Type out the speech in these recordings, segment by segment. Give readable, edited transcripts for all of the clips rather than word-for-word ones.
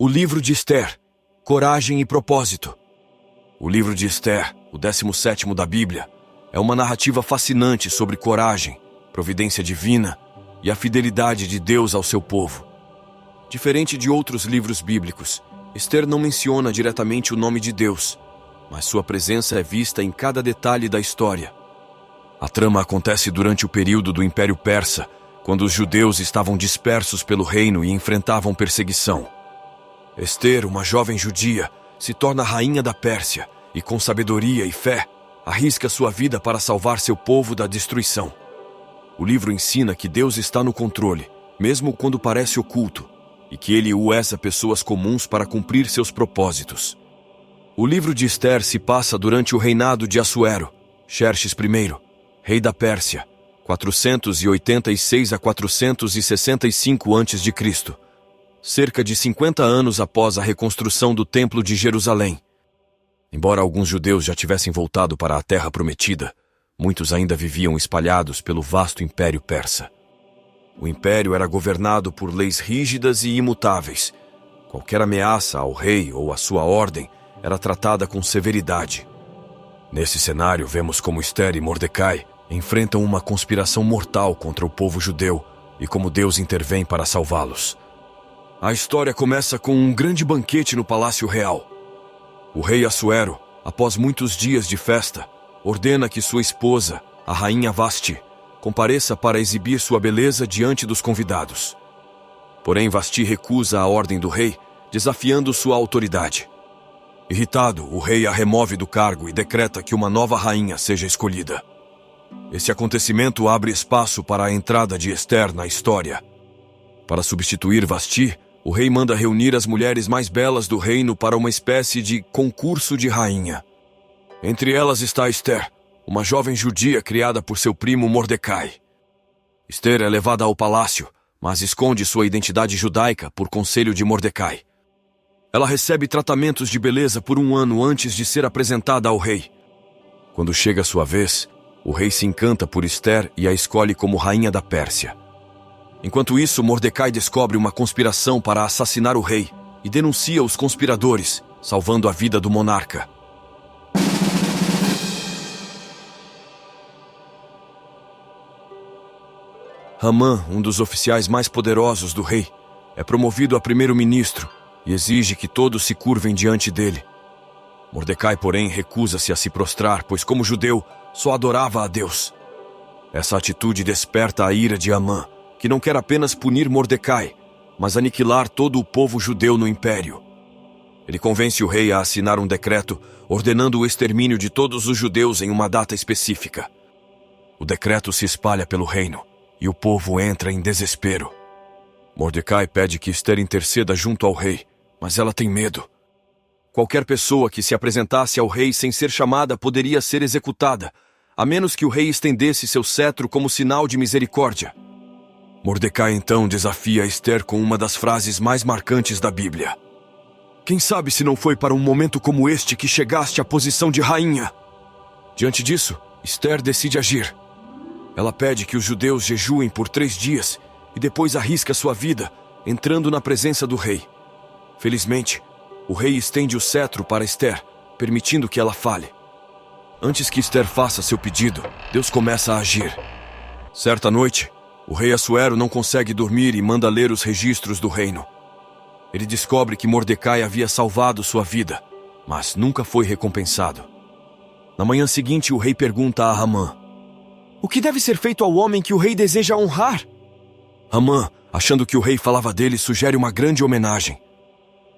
O livro de Ester, coragem e propósito. O livro de Ester, o 17º da Bíblia, é uma narrativa fascinante sobre coragem, providência divina e a fidelidade de Deus ao seu povo. Diferente de outros livros bíblicos, Ester não menciona diretamente o nome de Deus, mas sua presença é vista em cada detalhe da história. A trama acontece durante o período do Império Persa, quando os judeus estavam dispersos pelo reino e enfrentavam perseguição. Ester, uma jovem judia, se torna rainha da Pérsia e, com sabedoria e fé, arrisca sua vida para salvar seu povo da destruição. O livro ensina que Deus está no controle, mesmo quando parece oculto, e que Ele usa pessoas comuns para cumprir seus propósitos. O livro de Ester se passa durante o reinado de Assuero, Xerxes I, rei da Pérsia, 486 a 465 a.C., cerca de 50 anos após a reconstrução do Templo de Jerusalém. Embora alguns judeus já tivessem voltado para a Terra Prometida, muitos ainda viviam espalhados pelo vasto Império Persa. O império era governado por leis rígidas e imutáveis. Qualquer ameaça ao rei ou à sua ordem era tratada com severidade. Nesse cenário, vemos como Ester e Mordecai enfrentam uma conspiração mortal contra o povo judeu e como Deus intervém para salvá-los. A história começa com um grande banquete no Palácio Real. O rei Assuero, após muitos dias de festa, ordena que sua esposa, a rainha Vasti, compareça para exibir sua beleza diante dos convidados. Porém, Vasti recusa a ordem do rei, desafiando sua autoridade. Irritado, o rei a remove do cargo e decreta que uma nova rainha seja escolhida. Esse acontecimento abre espaço para a entrada de Ester na história. Para substituir Vasti, o rei manda reunir as mulheres mais belas do reino para uma espécie de concurso de rainha. Entre elas está Ester, uma jovem judia criada por seu primo Mordecai. Ester é levada ao palácio, mas esconde sua identidade judaica por conselho de Mordecai. Ela recebe tratamentos de beleza por um ano antes de ser apresentada ao rei. Quando chega a sua vez, o rei se encanta por Ester e a escolhe como rainha da Pérsia. Enquanto isso, Mordecai descobre uma conspiração para assassinar o rei e denuncia os conspiradores, salvando a vida do monarca. Hamã, um dos oficiais mais poderosos do rei, é promovido a primeiro-ministro e exige que todos se curvem diante dele. Mordecai, porém, recusa-se a se prostrar, pois como judeu, só adorava a Deus. Essa atitude desperta a ira de Hamã, que não quer apenas punir Mordecai, mas aniquilar todo o povo judeu no império. Ele convence o rei a assinar um decreto ordenando o extermínio de todos os judeus em uma data específica. O decreto se espalha pelo reino e o povo entra em desespero. Mordecai pede que Ester interceda junto ao rei, mas ela tem medo. Qualquer pessoa que se apresentasse ao rei sem ser chamada poderia ser executada, a menos que o rei estendesse seu cetro como sinal de misericórdia. Mordecai então desafia Ester com uma das frases mais marcantes da Bíblia. Quem sabe se não foi para um momento como este que chegaste à posição de rainha? Diante disso, Ester decide agir. Ela pede que os judeus jejuem por 3 dias e depois arrisca sua vida, entrando na presença do rei. Felizmente, o rei estende o cetro para Ester, permitindo que ela fale. Antes que Ester faça seu pedido, Deus começa a agir. Certa noite, o rei Assuero não consegue dormir e manda ler os registros do reino. Ele descobre que Mordecai havia salvado sua vida, mas nunca foi recompensado. Na manhã seguinte, o rei pergunta a Hamã: o que deve ser feito ao homem que o rei deseja honrar? Hamã, achando que o rei falava dele, sugere uma grande homenagem.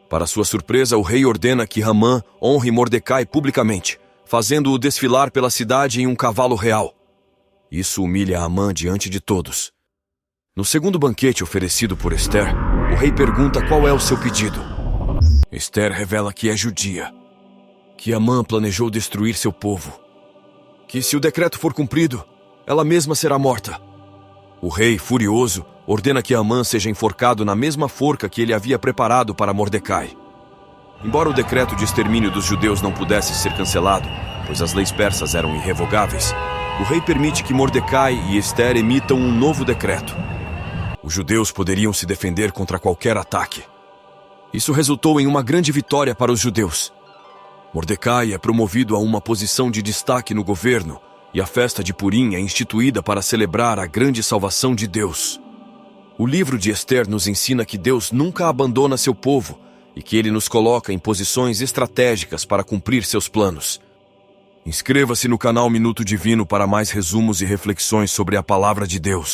Para sua surpresa, o rei ordena que Hamã honre Mordecai publicamente, fazendo-o desfilar pela cidade em um cavalo real. Isso humilha Hamã diante de todos. No segundo banquete oferecido por Ester, o rei pergunta qual é o seu pedido. Ester revela que é judia, que Hamã planejou destruir seu povo, que se o decreto for cumprido, ela mesma será morta. O rei, furioso, ordena que Hamã seja enforcado na mesma forca que ele havia preparado para Mordecai. Embora o decreto de extermínio dos judeus não pudesse ser cancelado, pois as leis persas eram irrevogáveis, o rei permite que Mordecai e Ester emitam um novo decreto. Os judeus poderiam se defender contra qualquer ataque. Isso resultou em uma grande vitória para os judeus. Mordecai é promovido a uma posição de destaque no governo e a festa de Purim é instituída para celebrar a grande salvação de Deus. O livro de Ester nos ensina que Deus nunca abandona seu povo e que ele nos coloca em posições estratégicas para cumprir seus planos. Inscreva-se no canal Minuto Divino para mais resumos e reflexões sobre a Palavra de Deus.